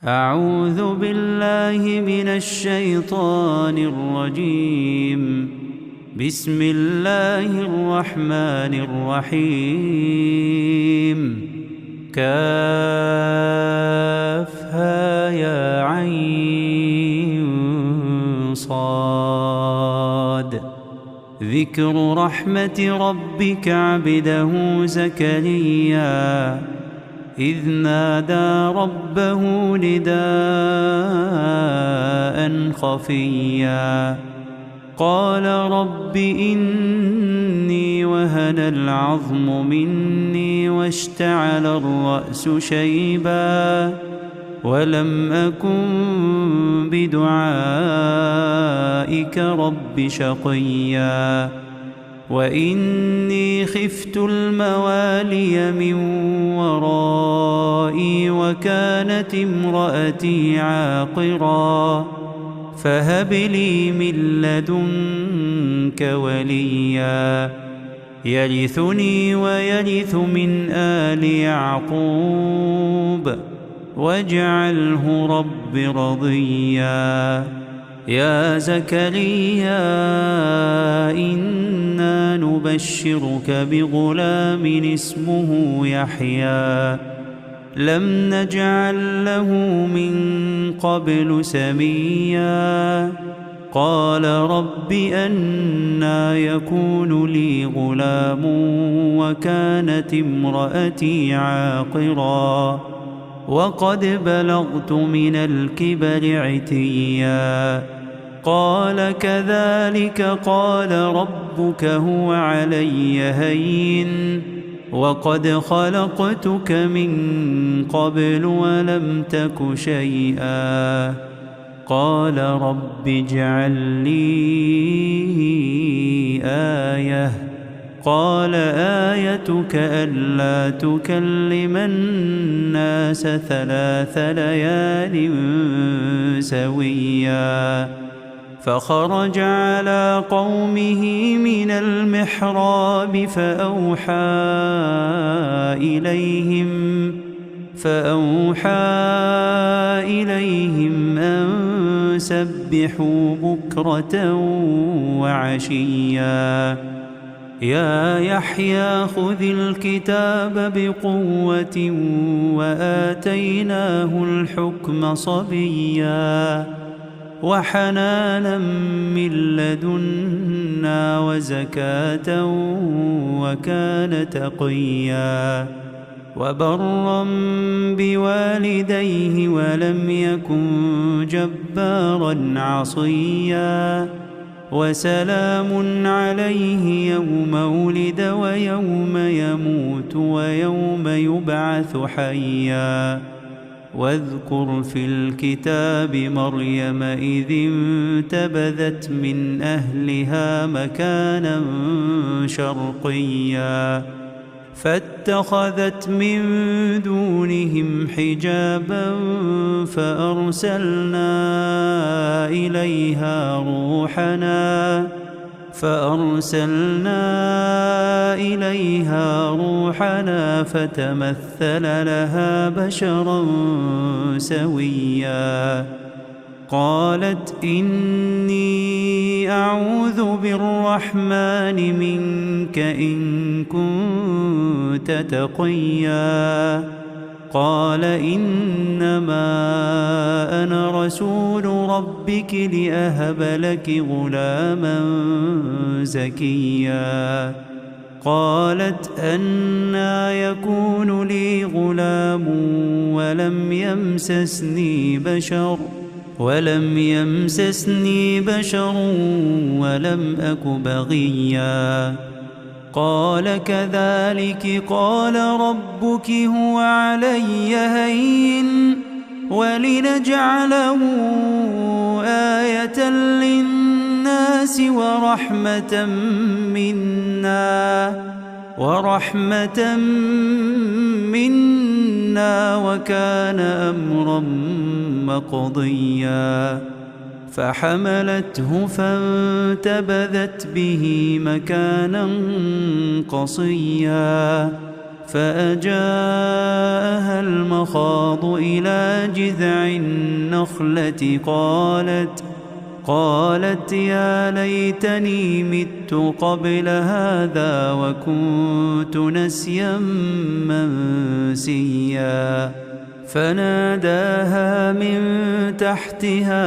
أعوذ بالله من الشيطان الرجيم. بسم الله الرحمن الرحيم. كافها يا عين صاد. ذكر رحمة ربك عبده زكريا إذ نادى ربه نداء خفيا قال رب إني وهن العظم مني واشتعل الرأس شيبا ولم أكن بدعائك رب شقيا وإني خفت الموالي من ورائي وكانت امرأتي عاقرا فهب لي من لدنك وليا يرثني ويرث من آل يعقوب واجعله رب رضيا. يا زكريا إنا نبشرك بغلام اسمه يحيى لم نجعل له من قبل سميا قال رب أنى يكون لي غلام وكانت امرأتي عاقرا وقد بلغت من الكبر عتيا قال كذلك قال ربك هو علي هين وقد خلقتك من قبل ولم تك شيئا قال رب اجعل لي آية قال آيتك ألا تكلم الناس 3 ليال سويا فخرج على قومه من المحراب فأوحى إليهم أن سبحوا بكرة وعشيا يا يحيى خذ الكتاب بقوة وآتيناه الحكم صبيا وحنانا من لدنا وزكاة وكان تقيا وبرا بوالديه ولم يكن جبارا عصيا وسلام عليه يوم ولد ويوم يموت ويوم يبعث حيا واذكر في الكتاب مريم إذ انتبذت من أهلها مكانا شرقيا فاتخذت من دونهم حجابا فأرسلنا إليها روحنا فتمثل لها بشرا سويا قالت إني أعوذ بالرحمن منك إن كنت تقيا قال إنما أنا رسول ربك لأهب لك غلاما زكيا قالت أنى يكون لي غلام ولم يمسسني بشر ولم أك بغيا قال كذلك قال ربك هو علي هين ولنجعله آية للناس ورحمة منا وكان أمرا مقضيا فحملته فانتبذت به مكانا قصيا فأجاءها المخاض إلى جذع النخلة قالت يا ليتني مت قبل هذا وكنت نسيا منسيا فناداها من تحتها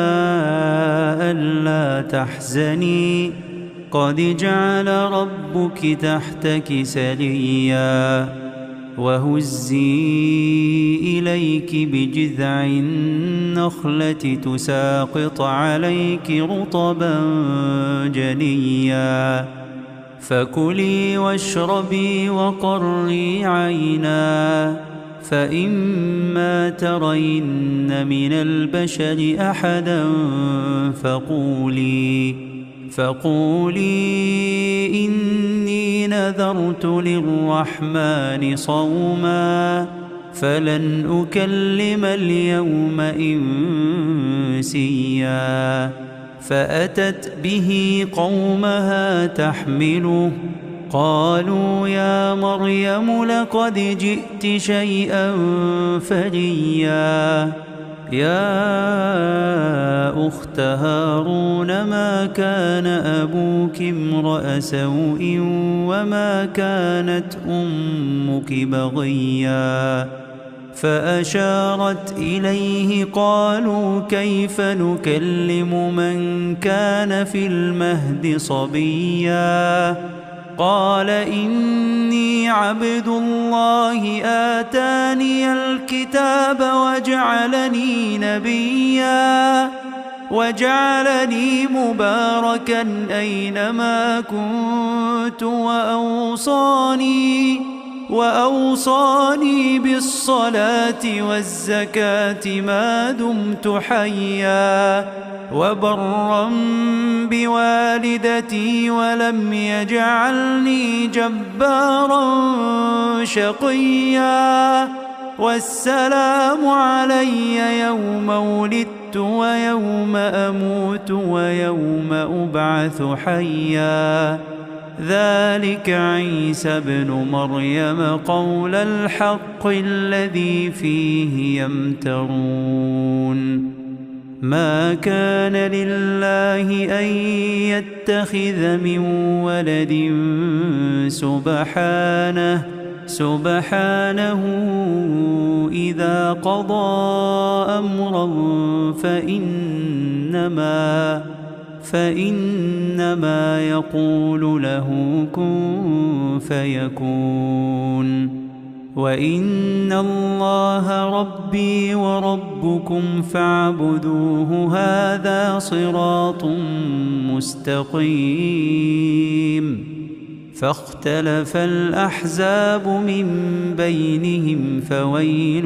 ألا تحزني قد جعل ربك تحتك سريا وهزي إليك بجذع النخلة تساقط عليك رطبا جنيا فكلي واشربي وقري عينا فإما ترين من البشر أحدا فقولي إني نذرت للرحمن صوما فلن أكلم اليوم إنسيا فأتت به قومها تحمله قالوا يا مريم لقد جئت شيئا فريا يا أخت هارون ما كان أبوك امرأ سوء وما كانت أمك بغيا فأشارت إليه قالوا كيف نكلم من كان في المهد صبيا قال إني عبد الله آتاني الكتاب وجعلني نبيا وجعلني مباركا أينما كنت وأوصاني بالصلاة والزكاة ما دمت حيا وبرا بوالدتي ولم يجعلني جبارا شقيا والسلام علي يوم ولدت ويوم أموت ويوم أبعث حيا ذلك عيسى ابن مريم قول الحق الذي فيه يمترون ما كان لله أن يتخذ من ولد سبحانه إذا قضى أمرا فإنما يقول له كن فيكون وإن الله ربي وربكم فاعبدوه هذا صراط مستقيم فاختلف الأحزاب من بينهم فويل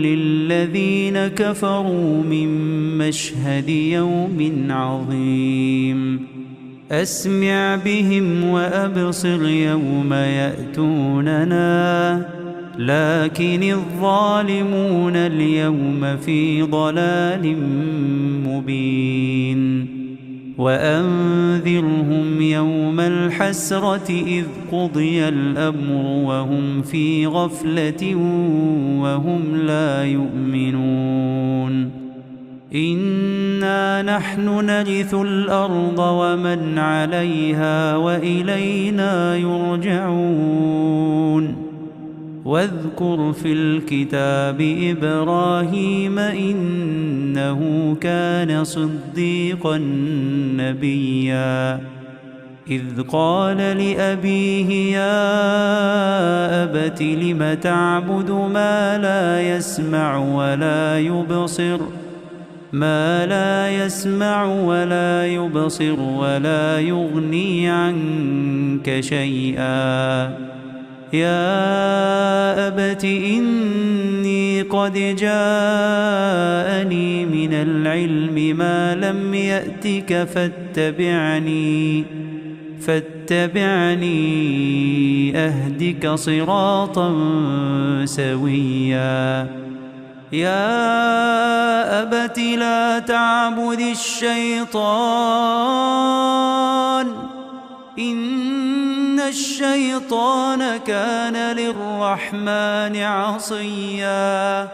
للذين كفروا من مشهد يوم عظيم أسمع بهم وأبصر يوم يأتوننا لكن الظالمون اليوم في ضلال مبين وأنذرهم يوم الحسرة إذ قضي الأمر وهم في غفلة وهم لا يؤمنون إنا نحن نرث الأرض ومن عليها وإلينا يرجعون واذكر في الكتاب إبراهيم إنه كان صديقا نبيا إذ قال لأبيه يا أبت لم تعبد ما لا يسمع ولا يبصر ولا يغني عنك شيئا يا أبت إني قد جاءني من العلم ما لم يأتك فاتبعني أهدك صراطا سويا يا أبت لا تعبد الشيطان إن الشيطان كان للرحمن عصيا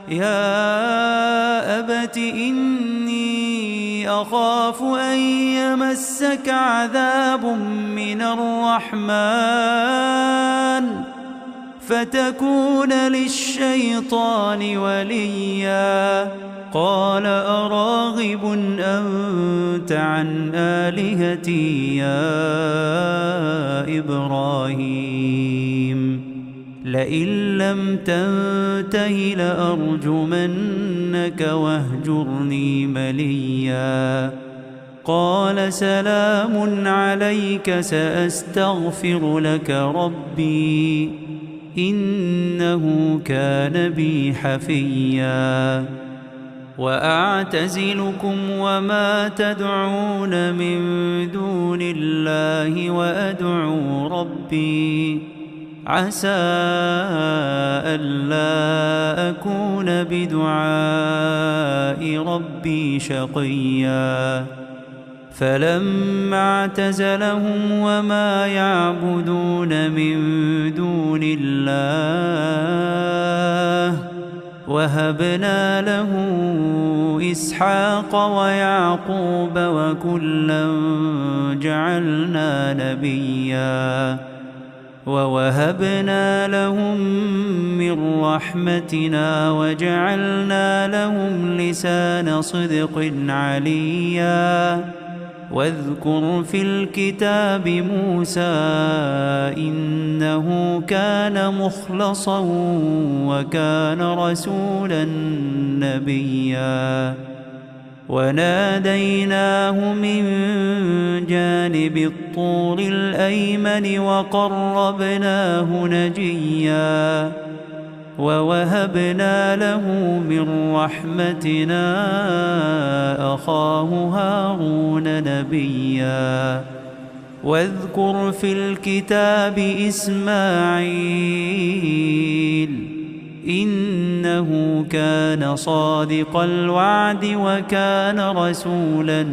يا أبت إني أخاف أن يمسك عذاب من الرحمن فتكون للشيطان وليا قال أراغب أنت عن آلهتي يا إبراهيم لئن لم تنته لأرجمنك واهجرني مليا قال سلام عليك سأستغفر لك ربي إنه كان بي حفيا وأعتزلكم وما تدعون من دون الله وأدعو ربي عسى ألا أكون بدعاء ربي شقيا فلما اعتزلهم وما يعبدون من دون الله وهبنا له إسحاق ويعقوب وكلا جعلنا نبيا ووهبنا لهم من رحمتنا وجعلنا لهم لسان صدق عليا واذكر في الكتاب موسى إنه كان مخلصا وكان رسولا نبيا وناديناه من جانب الطور الأيمن وقربناه نجيا ووهبنا له من رحمتنا أخاه هارون نبيا واذكر في الكتاب إسماعيل إنه كان صادق الوعد وكان رسولا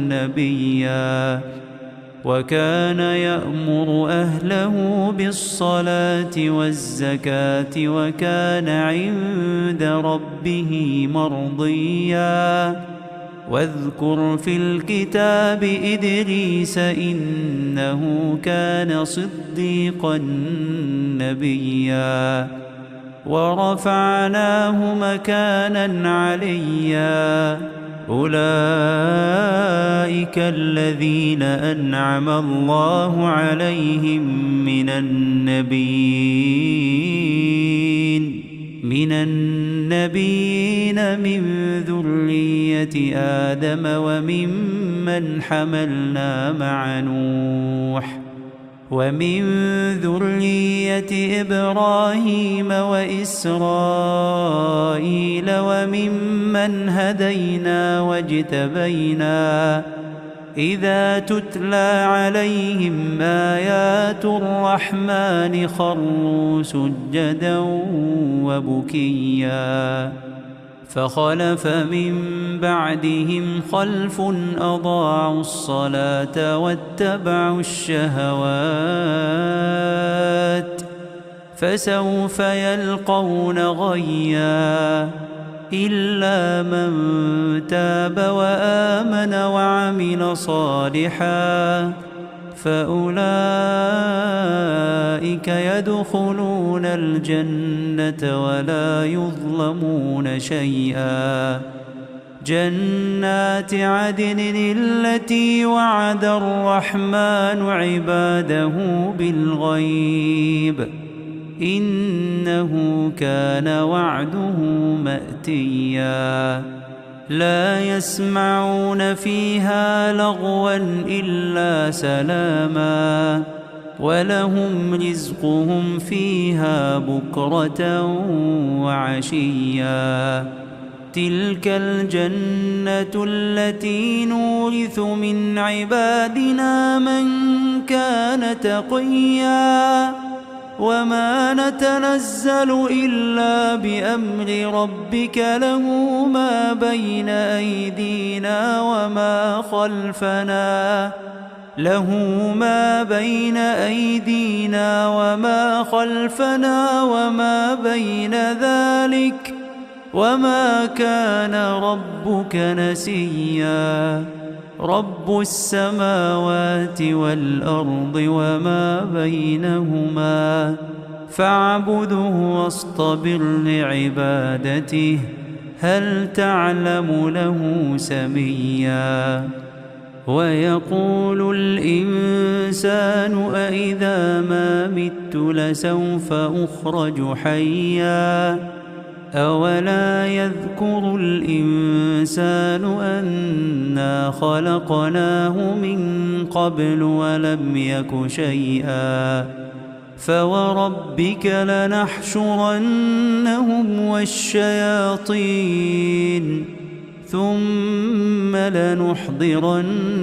نبيا وكان يأمر أهله بالصلاة والزكاة وكان عند ربه مرضيا واذكر في الكتاب إدريس إنه كان صديقا نبيا ورفعناه مكانا عليا أولئك الذين أنعم الله عليهم من النبيين من ذرية آدم وممن حملنا مع نوح ومن ذرية إبراهيم وإسرائيل وممن هدينا واجتبينا إذا تتلى عليهم آيات الرحمن خروا سجدا وبكيا فخلف من بعدهم خلف أضاعوا الصلاة واتبعوا الشهوات فسوف يلقون غيا إلا من تاب وآمن وعمل صالحا فأولئك يدخلون الجنة ولا يظلمون شيئا جنات عدن التي وعد الرحمن عباده بالغيب إنه كان وعده مأتيا لا يسمعون فيها لغوا إلا سلاما ولهم رزقهم فيها بكرة وعشيا تلك الجنة التي نورث من عبادنا من كان تقيا وما نتنزل إلا بأمر ربك له ما بين أيدينا وما خلفنا له ما بين أيدينا وما خلفنا وما بين ذلك وما كان ربك نسيا رب السماوات والأرض وما بينهما فاعبده واصطبر لعبادته هل تعلم له سميا ويقول الإنسان أإذا ما مت لسوف أخرج حيا أولا يذكر الإنسان أنا خلقناه من قبل ولم يك شيئا فوربك لنحشرنهم والشياطين ثم لنحضرنهم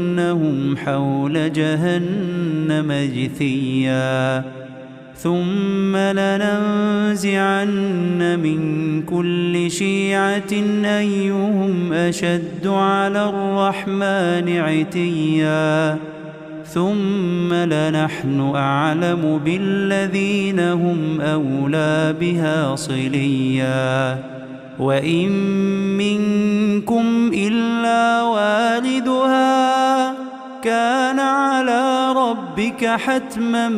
حول جهنم جثيا ثم لننزعن من كل شيعة أيهم أشد على الرحمن عتيا ثم لنحن أعلم بالذين هم أولى بها صليا وإن منكم إلا واردها كان على ربك حتما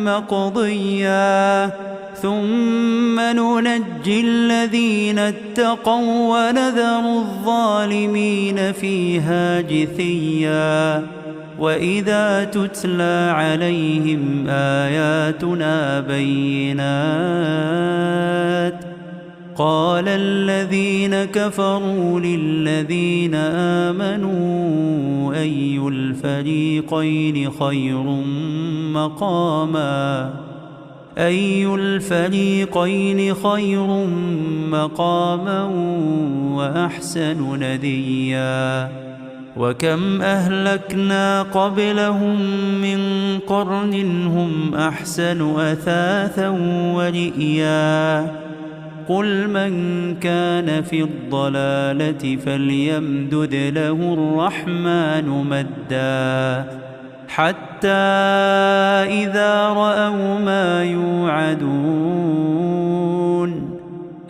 مقضيا ثم ننجي الذين اتقوا ونذر الظالمين فيها جثيا وإذا تتلى عليهم آياتنا بينات قال الذين كفروا للذين آمنوا أي الفريقين خير مقاما وأحسن نديا وكم أهلكنا قبلهم من قرن هم أحسن أثاثا ورئيا قل من كان في الضلالة فليمدد له الرحمن مدا حتى إذا رأوا ما يوعدون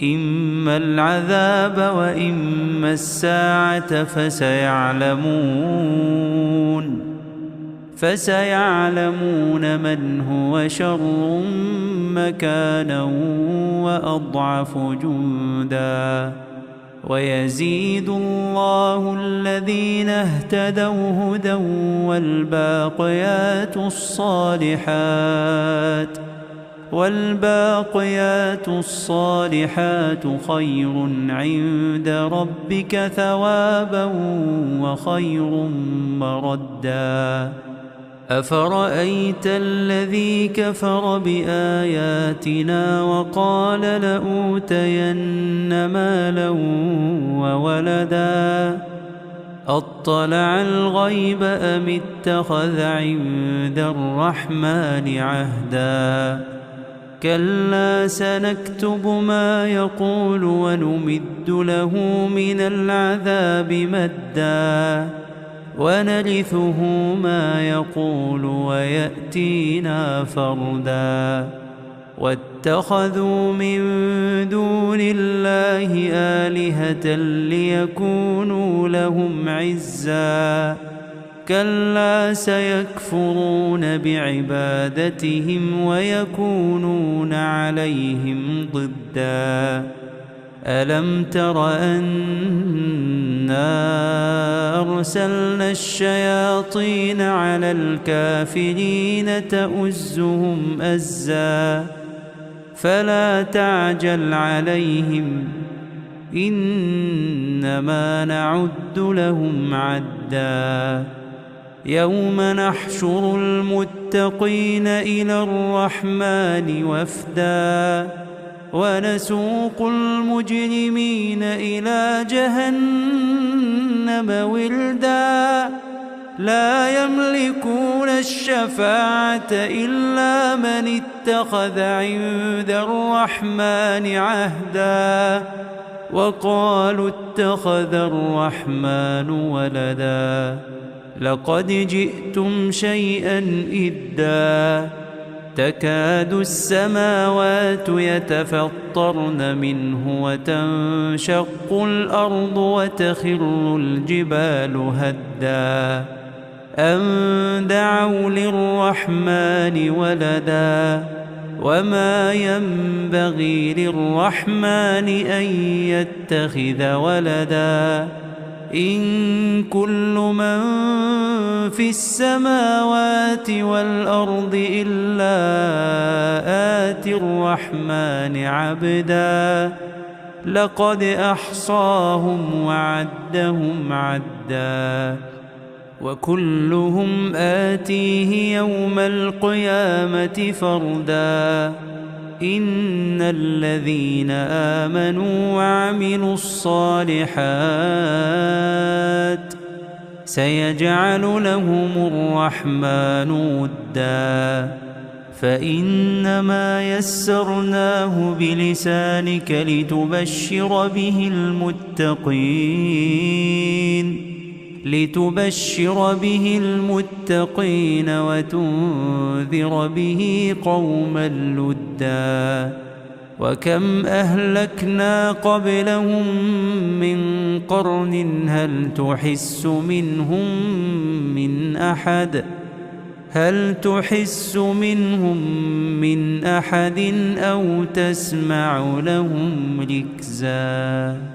إما العذاب وإما الساعة فسيعلمون من هو شر مكانا وأضعف جندا ويزيد الله الذين اهتدوا هدى والباقيات الصالحات خير عند ربك ثوابا وخير مردا أفرأيت الذي كفر بآياتنا وقال لأوتين مالا وولدا أطلع الغيب أم اتخذ عند الرحمن عهدا كلا سنكتب ما يقول ونمد له من العذاب مدا ونرثه ما يقول ويأتينا فردا واتخذوا من دون الله آلهة ليكونوا لهم عزا كلا سيكفرون بعبادتهم ويكونون عليهم ضدا ألم تر أنا أرسلنا الشياطين على الكافرين تؤزهم أزا فلا تعجل عليهم إنما نعد لهم عدا يوم نحشر المتقين إلى الرحمن وفدا ونسوق المجرمين إلى جهنم وردا لا يملكون الشفاعة إلا من اتخذ عند الرحمن عهدا وقالوا اتخذ الرحمن ولدا لقد جئتم شيئا إدا تكاد السماوات يتفطرن منه وتنشق الأرض وتخر الجبال هدا أن دعوا للرحمن ولدا وما ينبغي للرحمن أن يتخذ ولدا إن كل من في السماوات والأرض إلا آتي الرحمن عبدا لقد أحصاهم وعدهم عدا وكلهم آتيه يوم القيامة فردا إن الذين آمنوا وعملوا الصالحات سيجعل لهم الرحمن ودا فإنما يسرناه بلسانك لتبشر به المتقين وتنذر به قوما لدا وكم أهلكنا قبلهم من قرن هل تحس منهم من أحد أو تسمع لهم ركزا.